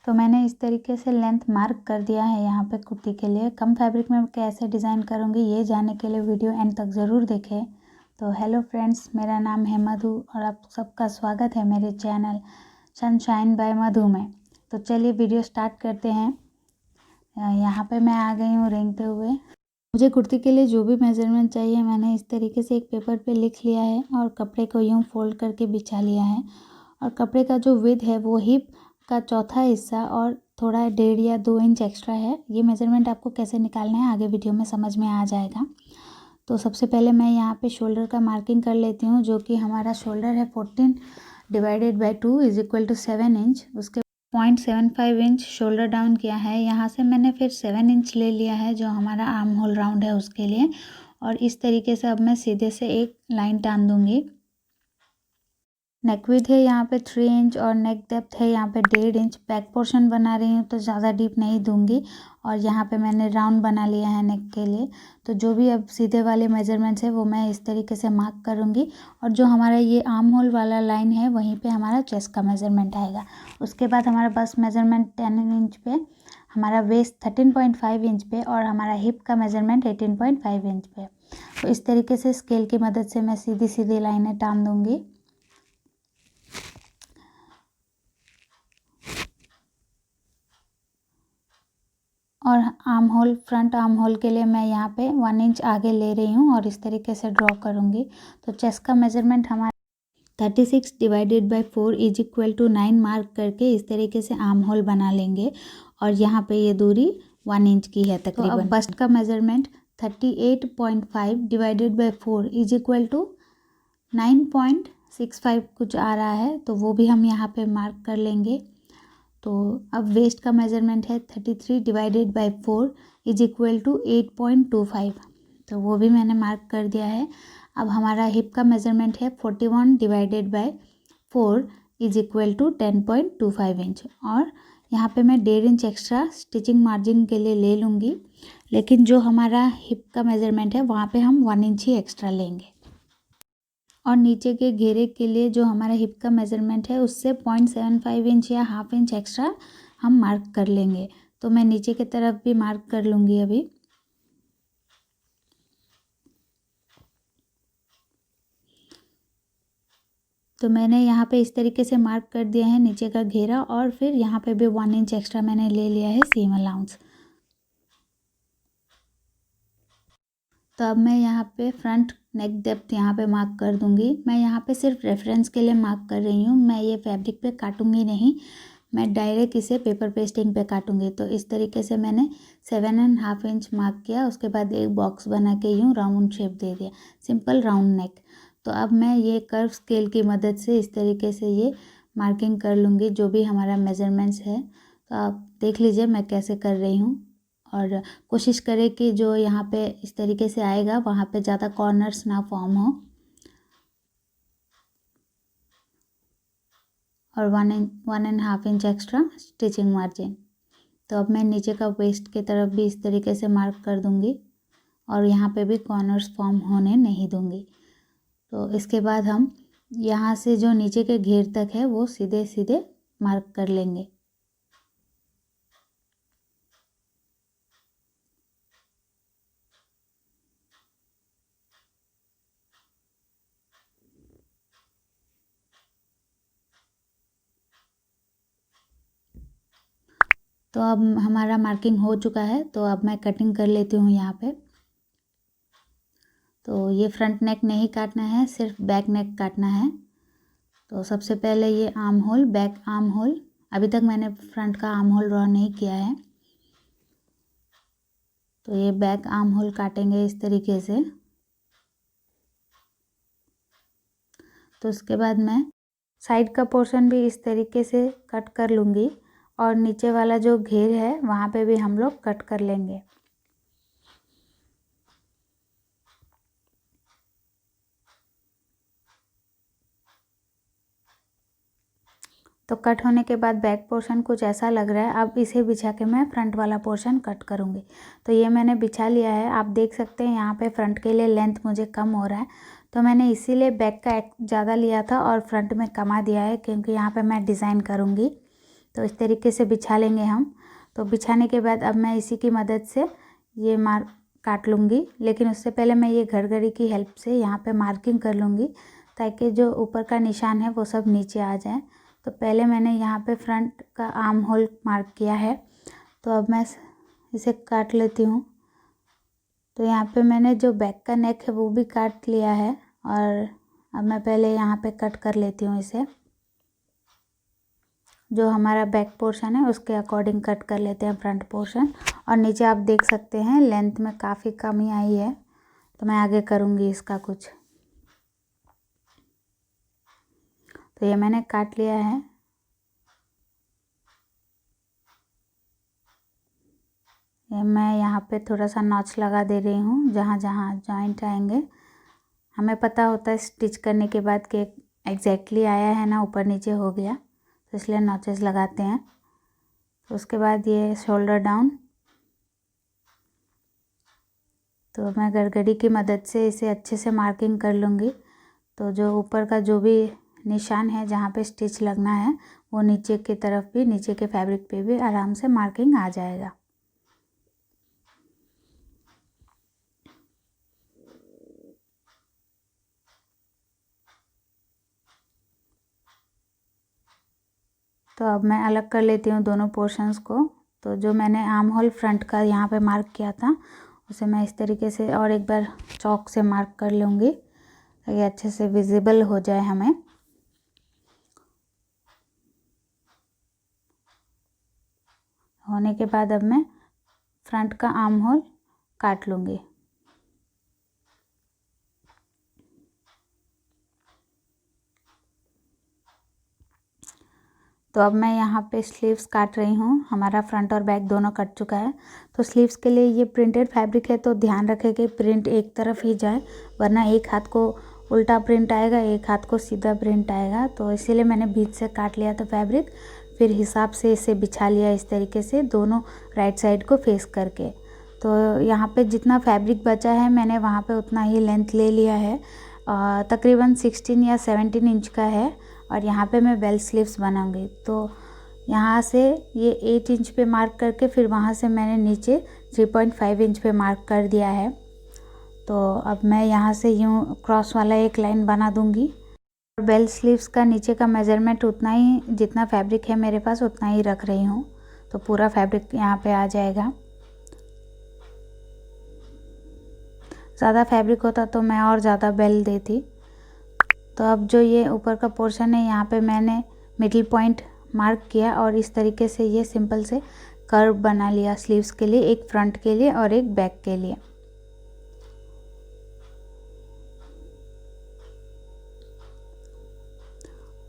तो मैंने इस तरीके से लेंथ मार्क कर दिया है यहाँ पे कुर्ती के लिए। कम फैब्रिक में कैसे डिज़ाइन करूँगी ये जानने के लिए वीडियो एंड तक ज़रूर देखें। तो हेलो फ्रेंड्स, मेरा नाम है मधु और आप सबका स्वागत है मेरे चैनल सनशाइन बाय मधु में। तो चलिए वीडियो स्टार्ट करते हैं। यहाँ पे मैं आ गई हूँ रेंगते हुए। मुझे कुर्ती के लिए जो भी मेज़रमेंट चाहिए मैंने इस तरीके से एक पेपर पे लिख लिया है और कपड़े को यूँ फोल्ड करके बिछा लिया है। और कपड़े का जो विड्थ है वो हिप का चौथा हिस्सा और थोड़ा 1.5 या 2 इंच एक्स्ट्रा है। ये मेज़रमेंट आपको कैसे निकालना है आगे वीडियो में समझ में आ जाएगा। तो सबसे पहले मैं यहाँ पे शोल्डर का मार्किंग कर लेती हूँ, जो कि हमारा शोल्डर है 14 divided by 2 is equal to 7 inch. उसके 0.75 इंच शोल्डर डाउन किया है। यहाँ से मैंने फिर 7 इंच ले लिया है जो हमारा आर्म होल राउंड है उसके लिए। और इस तरीके से अब मैं सीधे से एक लाइन टान दूँगी। नेक विड्थ है यहाँ पे 3 इंच और नेक डेप्थ है यहाँ पे 1.5 इंच। बैक पोर्शन बना रही हूँ तो ज़्यादा डीप नहीं दूंगी। और यहाँ पे मैंने राउंड बना लिया है नेक के लिए। तो जो भी अब सीधे वाले मेजरमेंट्स है वो मैं इस तरीके से मार्क करूँगी। और जो हमारा ये आर्म होल वाला लाइन है वहीं पे हमारा चेस्ट का मेजरमेंट आएगा। उसके बाद हमारा बस्ट मेजरमेंट 10 इंच पे, हमारा वेस्ट 13.5 इंच पे और हमारा हिप का मेजरमेंट 18.5 इंच पे। तो इस तरीके से स्केल की मदद से मैं सीधी सीधी लाइनें टान दूँगी। और arm hole, front arm hole के लिए मैं यहाँ पे 1 इंच आगे ले रही हूँ और इस तरीके से ड्रॉ करूँगी। तो चेस्ट का मेजरमेंट हमारा 36 divided by 4 is equal to 9 mark करके इस तरीके से आर्म होल बना लेंगे। और यहाँ पे ये दूरी 1 इंच की है तकरीबन। तो अब बस्ट का measurement 38.5 divided by 4 is equal to 9.65 कुछ आ रहा है, तो वो भी हम यहाँ पे मार्क कर लेंगे। तो अब वेस्ट का मेजरमेंट है 33 divided by 4 is equal to 8.25, तो वो भी मैंने मार्क कर दिया है। अब हमारा हिप का मेजरमेंट है 41 divided by 4 is equal to 10.25 inch. और यहाँ पे मैं 1.5 इंच एक्स्ट्रा स्टिचिंग मार्जिन के लिए ले लूँगी, लेकिन जो हमारा हिप का मेजरमेंट है वहाँ पे हम 1 इंच ही एक्स्ट्रा लेंगे। और नीचे के घेरे के लिए जो हमारा हिप का मेजरमेंट है उससे 0.75 इंच या हाफ इंच एक्स्ट्रा हम मार्क कर लेंगे। तो मैं नीचे की तरफ भी मार्क कर लूँगी अभी। तो मैंने यहाँ पे इस तरीके से मार्क कर दिया है नीचे का घेरा और फिर यहाँ पे भी 1 इंच एक्स्ट्रा मैंने ले लिया है सीम अलाउंस। तो अब मैं यहाँ पे फ्रंट नेक डेप्थ यहाँ पे मार्क कर दूँगी। मैं यहाँ पे सिर्फ रेफरेंस के लिए मार्क कर रही हूँ, मैं ये फैब्रिक पे काटूँगी नहीं, मैं डायरेक्ट इसे पेपर पेस्टिंग पे काटूँगी। तो इस तरीके से मैंने 7.5 इंच मार्क किया। उसके बाद एक बॉक्स बना के यूँ राउंड शेप दे दिया, सिंपल राउंड नेक। तो अब मैं ये कर्व स्केल की मदद से इस तरीके से ये मार्किंग कर लूँगी जो भी हमारा मेजरमेंट्स है। तो आप देख लीजिए मैं कैसे कर रही हूँ। और कोशिश करें कि जो यहाँ पे इस तरीके से आएगा वहाँ पे ज़्यादा कॉर्नर्स ना फॉर्म हो। और 1.5 इंच एक्स्ट्रा स्टिचिंग मार्जिन। तो अब मैं नीचे का वेस्ट की तरफ भी इस तरीके से मार्क कर दूँगी और यहाँ पे भी कॉर्नर्स फॉर्म होने नहीं दूँगी। तो इसके बाद हम यहाँ से जो नीचे के घेर तक है वो सीधे सीधे मार्क कर लेंगे। तो अब हमारा मार्किंग हो चुका है, तो अब मैं कटिंग कर लेती हूँ यहाँ पे। तो ये फ्रंट नेक नहीं काटना है, सिर्फ बैक नेक काटना है। तो सबसे पहले ये arm hole, back arm hole, अभी तक मैंने फ्रंट का आर्म होल ड्रॉ नहीं किया है। तो ये बैक आर्म होल काटेंगे इस तरीके से। तो उसके बाद मैं साइड का पोर्शन भी इस तरीके से कट कर लूँगी और नीचे वाला जो घेर है वहाँ पे भी हम लोग कट कर लेंगे। तो कट होने के बाद बैक पोर्शन कुछ ऐसा लग रहा है। अब इसे बिछा के मैं फ्रंट वाला पोर्शन कट करूँगी। तो ये मैंने बिछा लिया है। आप देख सकते हैं यहाँ पे फ्रंट के लिए लेंथ मुझे कम हो रहा है, तो मैंने इसीलिए बैक का ज़्यादा लिया था और फ्रंट में कमा दिया है, क्योंकि यहाँ पे मैं डिज़ाइन करूँगी। तो इस तरीके से बिछा लेंगे हम। तो बिछाने के बाद अब मैं इसी की मदद से ये काट लूँगी, लेकिन उससे पहले मैं ये घड़घड़ी की हेल्प से यहाँ पे मार्किंग कर लूँगी ताकि जो ऊपर का निशान है वो सब नीचे आ जाए। तो पहले मैंने यहाँ पे फ्रंट का आर्म होल मार्क किया है, तो अब मैं इसे काट लेती हूँ। तो यहाँ पे मैंने जो बैक का नेक है वो भी काट लिया है, और अब मैं पहले यहाँ पे कट कर लेती हूँ इसे। जो हमारा बैक पोर्शन है उसके अकॉर्डिंग कट कर लेते हैं फ्रंट पोर्शन। और नीचे आप देख सकते हैं लेंथ में काफ़ी कमी आई है, तो मैं आगे करूँगी इसका कुछ। तो ये मैंने काट लिया है। ये मैं यहाँ पे थोड़ा सा नॉच लगा दे रही हूँ जहाँ जहाँ जॉइंट आएंगे। हमें पता होता है स्टिच करने के बाद कि एग्जैक्टली आया है ना, ऊपर नीचे हो गया, तो इसलिए नॉचेस लगाते हैं। तो उसके बाद ये शोल्डर डाउन, तो मैं गड़गड़ी की मदद से इसे अच्छे से मार्किंग कर लूँगी। तो जो ऊपर का जो भी निशान है जहाँ पे स्टिच लगना है वो नीचे की तरफ भी, नीचे के फैब्रिक पे भी आराम से मार्किंग आ जाएगा। तो अब मैं अलग कर लेती हूँ दोनों पोर्शंस को। तो जो मैंने आर्म होल फ्रंट का यहाँ पे मार्क किया था उसे मैं इस तरीके से और एक बार चॉक से मार्क कर लूँगी ताकि अच्छे से विजिबल हो जाए हमें। होने के बाद अब मैं फ्रंट का आर्म होल काट लूँगी। तो अब मैं यहाँ पे स्लीव्स काट रही हूँ। हमारा फ्रंट और बैक दोनों कट चुका है। तो स्लीव्स के लिए ये प्रिंटेड फैब्रिक है, तो ध्यान रखें कि प्रिंट एक तरफ ही जाए, वरना एक हाथ को उल्टा प्रिंट आएगा, एक हाथ को सीधा प्रिंट आएगा। तो इसीलिए मैंने बीच से काट लिया था फैब्रिक, फिर हिसाब से इसे बिछा लिया इस तरीके से दोनों राइट साइड को फेस करके। तो यहाँ पे जितना फैब्रिक बचा है मैंने वहाँ पे उतना ही लेंथ ले लिया है। तकरीबन 16 या 17 इंच का है, और यहाँ पे मैं बेल स्लीव्स बनाऊंगी। तो यहाँ से ये 8 इंच पे मार्क करके फिर वहाँ से मैंने नीचे 3.5 इंच पे मार्क कर दिया है। तो अब मैं यहाँ से यूँ क्रॉस वाला एक लाइन बना दूँगी। और बेल स्लीव्स का नीचे का मेज़रमेंट उतना ही, जितना फैब्रिक है मेरे पास उतना ही रख रही हूँ, तो पूरा फैब्रिक यहाँ पे आ जाएगा। ज़्यादा फैब्रिक होता तो मैं और ज़्यादा बेल देती। तो अब जो ये ऊपर का पोर्शन है यहाँ पे मैंने मिडिल पॉइंट मार्क किया और इस तरीके से ये सिंपल से कर्व बना लिया स्लीव्स के लिए, एक फ्रंट के लिए और एक बैक के लिए।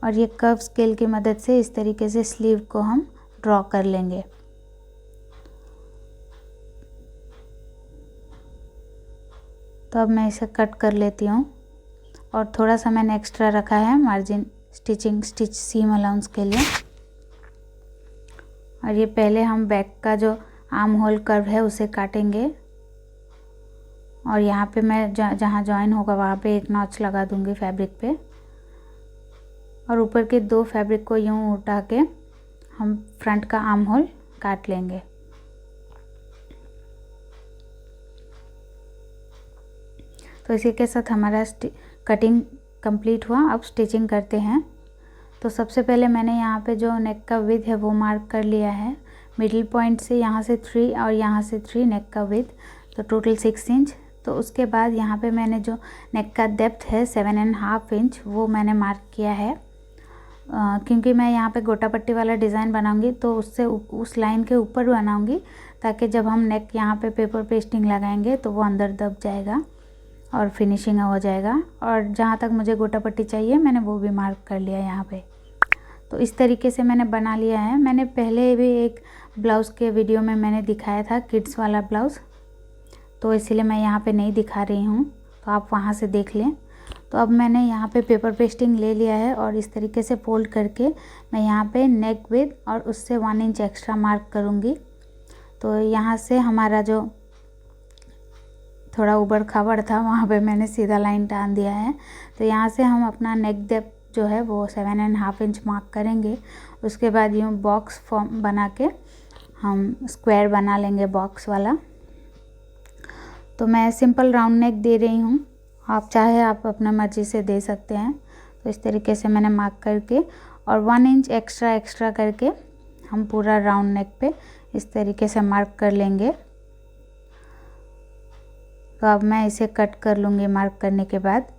और ये कर्व स्केल की मदद से इस तरीके से स्लीव को हम ड्रॉ कर लेंगे। तो अब मैं इसे कट कर लेती हूँ, और थोड़ा सा मैंने एक्स्ट्रा रखा है मार्जिन स्टिच सीम अलाउंस के लिए। और ये पहले हम बैक का जो आर्म होल कर्व है उसे काटेंगे, और यहाँ पे मैं जहाँ जॉइन होगा वहाँ पे एक नॉच लगा दूँगी फैब्रिक पे, और ऊपर के 2 फैब्रिक को यूँ उठा के हम फ्रंट का आर्म होल काट लेंगे। तो इसी के साथ हमारा कटिंग कंप्लीट हुआ। अब स्टिचिंग करते हैं। तो सबसे पहले मैंने यहाँ पे जो नेक का विड्थ है वो मार्क कर लिया है। मिडिल पॉइंट से यहाँ से 3 और यहाँ से 3 नेक का विड्थ, तो टोटल 6 इंच। तो उसके बाद यहाँ पे मैंने जो नेक का डेप्थ है 7.5 इंच वो मैंने मार्क किया है, क्योंकि मैं यहाँ पे गोटा पट्टी वाला डिज़ाइन बनाऊंगी तो उससे उस लाइन के ऊपर बनाऊंगी, ताकि जब हम नेक यहाँ पे पेपर पेस्टिंग लगाएंगे तो वो अंदर दब जाएगा और फिनिशिंग हो जाएगा। और जहाँ तक मुझे गोटा पट्टी चाहिए मैंने वो भी मार्क कर लिया यहाँ पे। तो इस तरीके से मैंने बना लिया है। मैंने पहले भी एक ब्लाउज़ के वीडियो में मैंने दिखाया था किड्स वाला ब्लाउज़, तो इसीलिए मैं यहाँ पे नहीं दिखा रही हूँ, तो आप वहाँ से देख लें। तो अब मैंने यहाँ पे पेपर पेस्टिंग ले लिया है और इस तरीके से फोल्ड करके मैं यहाँ पे नेक विड्थ और उससे 1 इंच एक्स्ट्रा मार्क करूँगी। तो यहाँ से हमारा जो थोड़ा ऊबड़ खाबड़ था वहाँ पे मैंने सीधा लाइन टान दिया है। तो यहाँ से हम अपना नेक डेप्थ जो है वो 7.5 इंच मार्क करेंगे। उसके बाद यूँ बॉक्स फॉर्म बना के हम स्क्वायर बना लेंगे बॉक्स वाला। तो मैं सिंपल राउंड नेक दे रही हूँ, आप चाहे आप अपना मर्ज़ी से दे सकते हैं। तो इस तरीके से मैंने मार्क करके और 1 इंच एक्स्ट्रा करके हम पूरा राउंड नेक पे इस तरीके से मार्क कर लेंगे। तो अब मैं इसे कट कर लूँगी मार्क करने के बाद।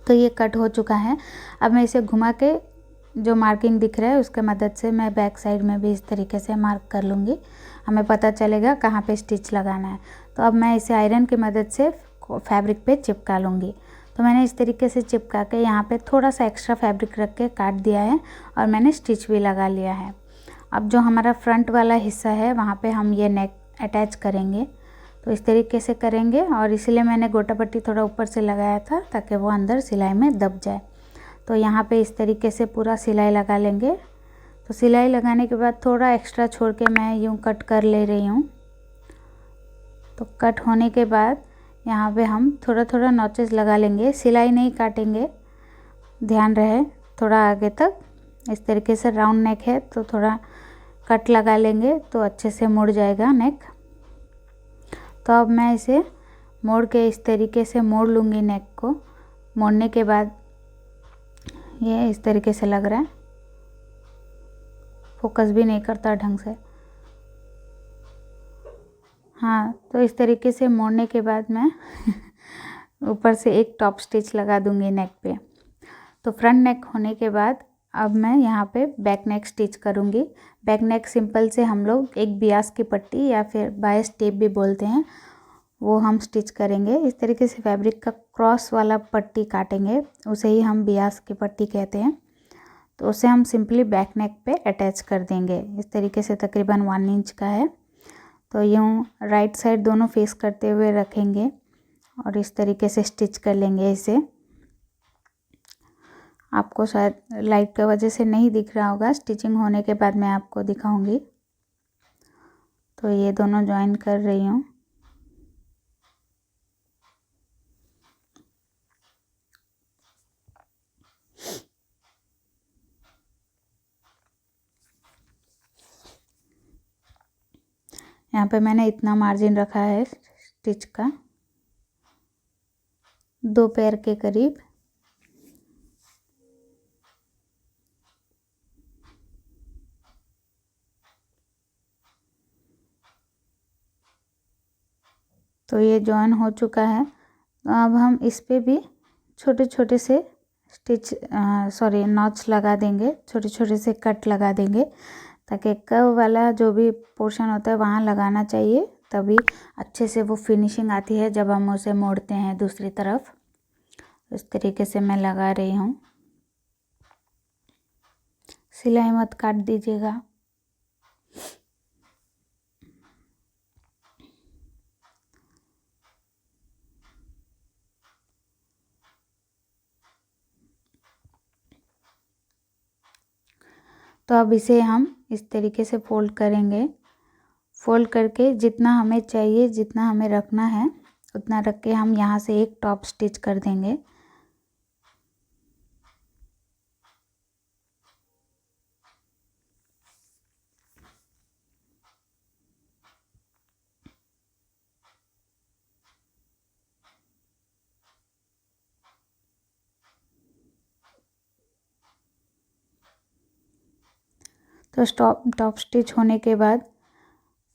तो ये कट हो चुका है। अब मैं इसे घुमा के जो मार्किंग दिख रहा है उसके मदद से मैं बैक साइड में भी इस तरीके से मार्क कर लूँगी, हमें पता चलेगा कहाँ पे स्टिच लगाना है। तो अब मैं इसे आयरन की मदद से फैब्रिक पे चिपका लूँगी। तो मैंने इस तरीके से चिपका के यहाँ पे थोड़ा सा एक्स्ट्रा फैब्रिक रख के काट दिया है और मैंने स्टिच भी लगा लिया है। अब जो हमारा फ्रंट वाला हिस्सा है वहाँ पे हम ये नेक अटैच करेंगे। तो इस तरीके से करेंगे और इसलिए मैंने गोटा पट्टी थोड़ा ऊपर से लगाया था ताकि वो अंदर सिलाई में दब जाए। तो यहाँ पे इस तरीके से पूरा सिलाई लगा लेंगे। तो सिलाई लगाने के बाद थोड़ा एक्स्ट्रा छोड़ के मैं यूँ कट कर ले रही हूँ। तो कट होने के बाद यहाँ पे हम थोड़ा थोड़ा नॉचेस लगा लेंगे, सिलाई नहीं काटेंगे, ध्यान रहे थोड़ा आगे तक। इस तरीके से राउंड नेक है तो थोड़ा कट लगा लेंगे तो अच्छे से मुड़ जाएगा नेक। तो अब मैं इसे मोड़ के इस तरीके से मोड़ लूँगी नेक को। मोड़ने के बाद ये इस तरीके से लग रहा है, फोकस भी नहीं करता ढंग से। हाँ, तो इस तरीके से मोड़ने के बाद मैं ऊपर से एक टॉप स्टिच लगा दूँगी नेक पे। तो फ्रंट नेक होने के बाद अब मैं यहाँ पे बैक नेक स्टिच करूँगी। बैक नेक सिंपल से हम लोग एक बियास की पट्टी या फिर बायस टेप भी बोलते हैं, वो हम स्टिच करेंगे। इस तरीके से फैब्रिक का क्रॉस वाला पट्टी काटेंगे, उसे ही हम बियास की पट्टी कहते हैं। तो उसे हम सिंपली बैक नेक पे अटैच कर देंगे। इस तरीके से तकरीबन 1 इंच का है। तो यूँ राइट साइड दोनों फेस करते हुए रखेंगे और इस तरीके से स्टिच कर लेंगे इसे। आपको शायद लाइट की वजह से नहीं दिख रहा होगा, स्टिचिंग होने के बाद मैं आपको दिखाऊंगी। तो ये दोनों जॉइन कर रही हूँ। यहाँ पे मैंने इतना मार्जिन रखा है स्टिच का, 2 पैर के करीब। तो ये जॉइन हो चुका है। तो अब हम इस पे भी छोटे छोटे से नॉच लगा देंगे, छोटे छोटे से कट लगा देंगे ताकि कर्व वाला जो भी पोर्शन होता है वहाँ लगाना चाहिए, तभी अच्छे से वो फिनिशिंग आती है जब हम उसे मोड़ते हैं दूसरी तरफ। इस तरीके से मैं लगा रही हूँ, सिलाई मत काट दीजिएगा। तो अब इसे हम इस तरीके से फोल्ड करेंगे। फोल्ड करके जितना हमें चाहिए, जितना हमें रखना है उतना रख के हम यहाँ से एक टॉप स्टिच कर देंगे। तो टॉप स्टिच होने के बाद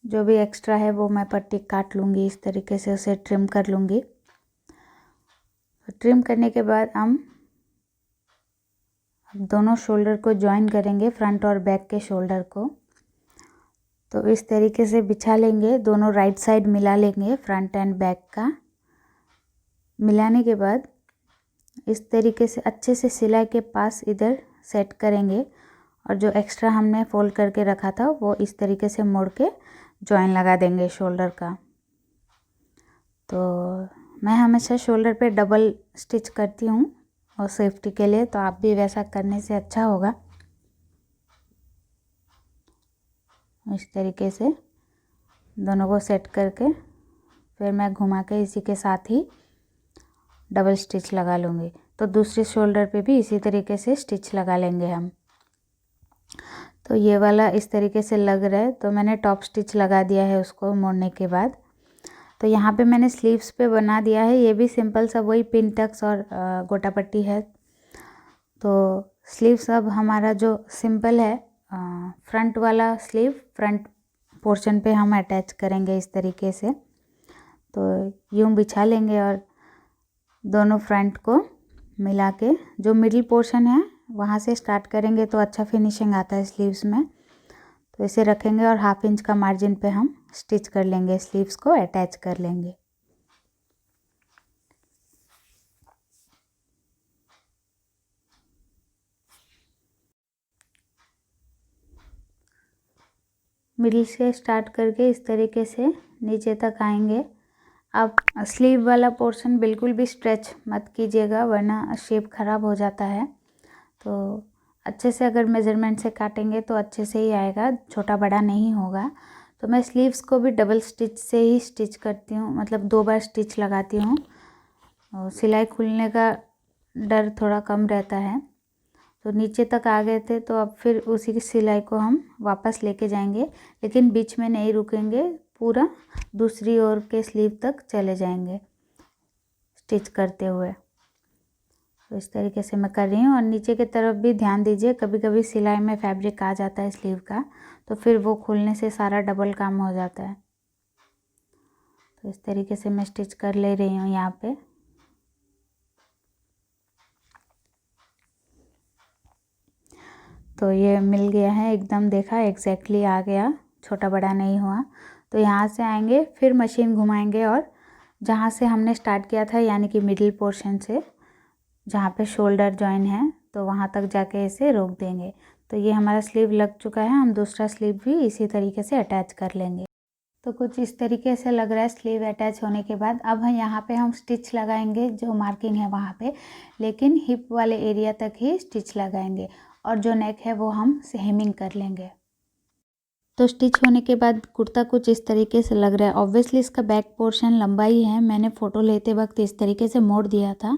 जो भी एक्स्ट्रा है वो मैं पट्टी काट लूँगी, इस तरीके से उसे ट्रिम कर लूँगी। ट्रिम करने के बाद हम अब दोनों शोल्डर को जॉइन करेंगे, फ्रंट और बैक के शोल्डर को। तो इस तरीके से बिछा लेंगे, दोनों राइट साइड मिला लेंगे फ्रंट एंड बैक का। मिलाने के बाद इस तरीके से अच्छे से सिलाई के पास इधर सेट करेंगे और जो एक्स्ट्रा हमने फोल्ड करके रखा था वो इस तरीके से मोड़ के जॉइन लगा देंगे शोल्डर का। तो मैं हमेशा शोल्डर पे डबल स्टिच करती हूँ और सेफ्टी के लिए, तो आप भी वैसा करने से अच्छा होगा। इस तरीके से दोनों को सेट करके फिर मैं घुमा के इसी के साथ ही डबल स्टिच लगा लूँगी। तो दूसरे शोल्डर पे भी इसी तरीके से स्टिच लगा लेंगे हम। तो ये वाला इस तरीके से लग रहा है, तो मैंने टॉप स्टिच लगा दिया है उसको मोड़ने के बाद। तो यहाँ पे मैंने स्लीव्स पे बना दिया है, ये भी सिंपल सा वही पिन टक्स और गोटा पट्टी है। तो स्लीव्स अब हमारा जो सिंपल है, फ्रंट वाला स्लीव फ्रंट पोर्शन पे हम अटैच करेंगे इस तरीके से। तो यूँ बिछा लेंगे और दोनों फ्रंट को मिला के जो मिडिल पोर्शन है वहाँ से स्टार्ट करेंगे तो अच्छा फिनिशिंग आता है स्लीव्स में। तो इसे रखेंगे और 1/2 इंच का मार्जिन पे हम स्टिच कर लेंगे, स्लीव्स को अटैच कर लेंगे। मिडिल से स्टार्ट करके इस तरीके से नीचे तक आएंगे। अब स्लीव वाला पोर्शन बिल्कुल भी स्ट्रेच मत कीजिएगा, वरना शेप ख़राब हो जाता है। तो अच्छे से अगर मेज़रमेंट से काटेंगे तो अच्छे से ही आएगा, छोटा बड़ा नहीं होगा। तो मैं स्लीव्स को भी डबल स्टिच से ही स्टिच करती हूँ, मतलब 2 बार स्टिच लगाती हूँ। और सिलाई खुलने का डर थोड़ा कम रहता है। तो नीचे तक आ गए थे, तो अब फिर उसी की सिलाई को हम वापस लेके जाएंगे, लेकिन बीच में नहीं रुकेंगे, पूरा दूसरी ओर के स्लीव तक चले जाएंगे स्टिच करते हुए। तो इस तरीके से मैं कर रही हूँ। और नीचे की तरफ भी ध्यान दीजिए, कभी कभी सिलाई में फैब्रिक आ जाता है स्लीव का, तो फिर वो खुलने से सारा डबल काम हो जाता है। तो इस तरीके से मैं स्टिच कर ले रही हूँ यहाँ पे। तो ये मिल गया है एकदम, देखा एग्जैक्टली आ गया, छोटा बड़ा नहीं हुआ। तो यहाँ से आएंगे, फिर मशीन घुमाएंगे और जहाँ से हमने स्टार्ट किया था, यानी कि मिडिल पोर्शन से जहाँ पे शोल्डर जॉइन है, तो वहाँ तक जाके इसे रोक देंगे। तो ये हमारा स्लीव लग चुका है, हम दूसरा स्लीव भी इसी तरीके से अटैच कर लेंगे। तो कुछ इस तरीके से लग रहा है स्लीव अटैच होने के बाद। अब यहाँ पे हम स्टिच लगाएंगे, जो मार्किंग है वहाँ पे, लेकिन हिप वाले एरिया तक ही स्टिच लगाएंगे और जो नेक है वो हम हेमिंग कर लेंगे। तो स्टिच होने के बाद कुर्ता कुछ इस तरीके से लग रहा है। ऑब्वियसली इसका बैक पोर्शन लंबा ही है, मैंने फ़ोटो लेते वक्त इस तरीके से मोड़ दिया था।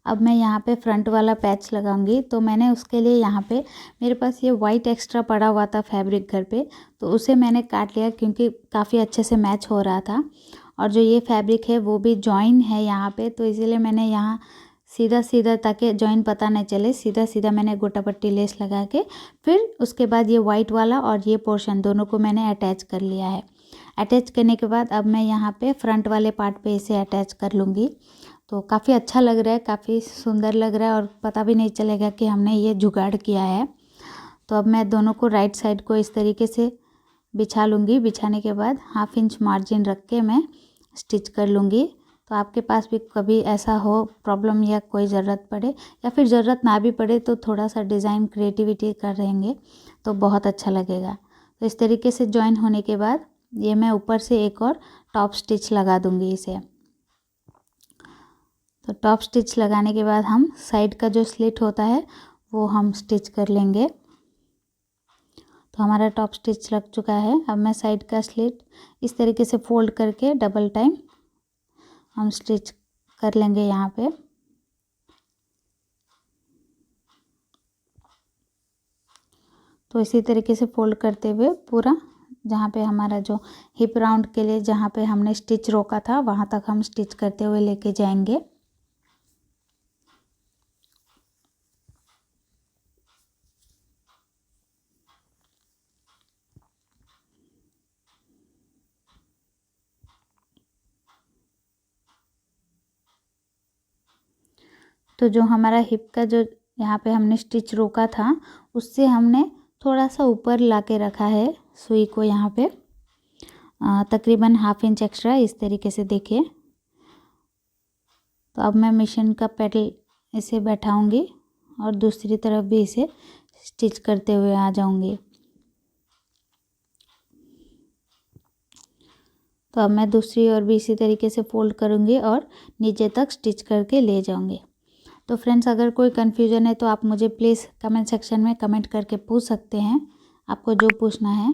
अब मैं यहाँ पे फ्रंट वाला पैच लगाऊंगी। तो मैंने उसके लिए यहाँ पे, मेरे पास ये वाइट एक्स्ट्रा पड़ा हुआ था फैब्रिक घर पे, तो उसे मैंने काट लिया क्योंकि काफ़ी अच्छे से मैच हो रहा था। और जो ये फैब्रिक है वो भी जॉइन है यहाँ पे, तो इसीलिए मैंने यहाँ सीधा सीधा, ताकि जॉइन पता नहीं चले, सीधा सीधा मैंने गोटा पट्टी लेस लगा के फिर उसके बाद ये वाइट वाला और ये पोर्शन दोनों को मैंने अटैच कर लिया है। अटैच करने के बाद अब मैं यहाँ पे फ्रंट वाले पार्ट पे इसे अटैच कर लूँगी। तो काफ़ी अच्छा लग रहा है, काफ़ी सुंदर लग रहा है और पता भी नहीं चलेगा कि हमने ये जुगाड़ किया है। तो अब मैं दोनों को राइट साइड को इस तरीके से बिछा लूँगी। बिछाने के बाद 1/2 इंच मार्जिन रख के मैं स्टिच कर लूँगी। तो आपके पास भी कभी ऐसा हो प्रॉब्लम या कोई ज़रूरत पड़े, या फिर ज़रूरत ना भी पड़े, तो थोड़ा सा डिज़ाइन क्रिएटिविटी कर रहेंगे तो बहुत अच्छा लगेगा। तो इस तरीके से जॉइन होने के बाद ये मैं ऊपर से एक और टॉप स्टिच लगा दूँगी इसे। तो टॉप स्टिच लगाने के बाद हम साइड का जो स्लिट होता है वो हम स्टिच कर लेंगे। तो हमारा टॉप स्टिच लग चुका है। अब मैं साइड का स्लिट इस तरीके से फोल्ड करके डबल टाइम हम स्टिच कर लेंगे यहाँ पे। तो इसी तरीके से फोल्ड करते हुए पूरा, जहाँ पे हमारा जो हिप राउंड के लिए जहाँ पे हमने स्टिच रोका था वहाँ तक हम स्टिच करते हुए लेके जाएंगे। तो जो हमारा हिप का जो यहाँ पे हमने स्टिच रोका था, उससे हमने थोड़ा सा ऊपर ला के रखा है सुई को, यहाँ पे तकरीबन 1/2 इंच एक्स्ट्रा, इस तरीके से देखिए। तो अब मैं मशीन का पेडल इसे बैठाऊंगी और दूसरी तरफ भी इसे स्टिच करते हुए आ जाऊंगी। तो अब मैं दूसरी ओर भी इसी तरीके से फोल्ड करूंगी और नीचे तक स्टिच करके ले जाऊंगी। तो फ्रेंड्स अगर कोई कन्फ्यूजन है तो आप मुझे प्लीज़ कमेंट सेक्शन में कमेंट करके पूछ सकते हैं, आपको जो पूछना है।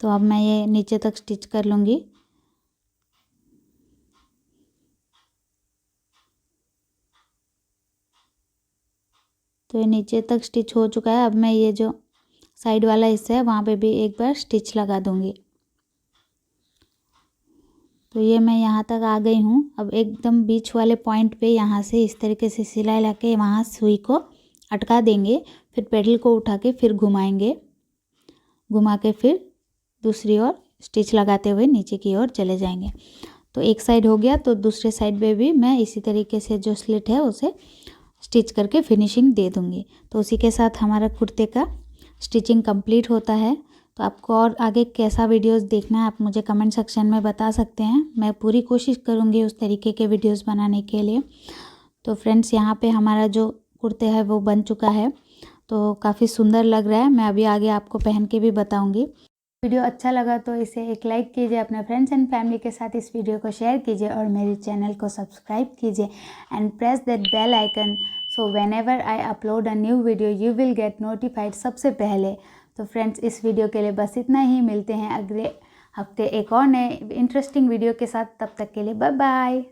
तो अब मैं ये नीचे तक स्टिच कर लूँगी। तो ये नीचे तक स्टिच हो चुका है। अब मैं ये जो साइड वाला हिस्सा है वहाँ पे भी एक बार स्टिच लगा दूँगी। तो ये मैं यहाँ तक आ गई हूँ। अब एकदम बीच वाले पॉइंट पे यहाँ से इस तरीके से सिलाई लाके वहाँ सुई को अटका देंगे, फिर पेडल को उठा के फिर घुमाएंगे, घुमा के फिर दूसरी ओर स्टिच लगाते हुए नीचे की ओर चले जाएंगे। तो एक साइड हो गया, तो दूसरे साइड पे भी मैं इसी तरीके से जो स्लिट है उसे स्टिच करके फिनिशिंग दे दूँगी। तो उसी के साथ हमारा कुर्ते का स्टिचिंग कंप्लीट होता है। तो आपको और आगे कैसा वीडियोस देखना है आप मुझे कमेंट सेक्शन में बता सकते हैं। मैं पूरी कोशिश करूँगी उस तरीके के वीडियोस बनाने के लिए। तो फ्रेंड्स यहाँ पे हमारा जो कुर्ते है वो बन चुका है, तो काफ़ी सुंदर लग रहा है। मैं अभी आगे आपको पहन के भी बताऊँगी। वीडियो अच्छा लगा तो इसे एक लाइक कीजिए, अपने फ्रेंड्स एंड फैमिली के साथ इस वीडियो को शेयर कीजिए और मेरे चैनल को सब्सक्राइब कीजिए and press that bell icon so whenever I upload a new video you will get notified सबसे पहले। तो फ्रेंड्स इस वीडियो के लिए बस इतना ही। मिलते हैं अगले हफ्ते एक और नए इंटरेस्टिंग वीडियो के साथ। तब तक के लिए बाय बाय।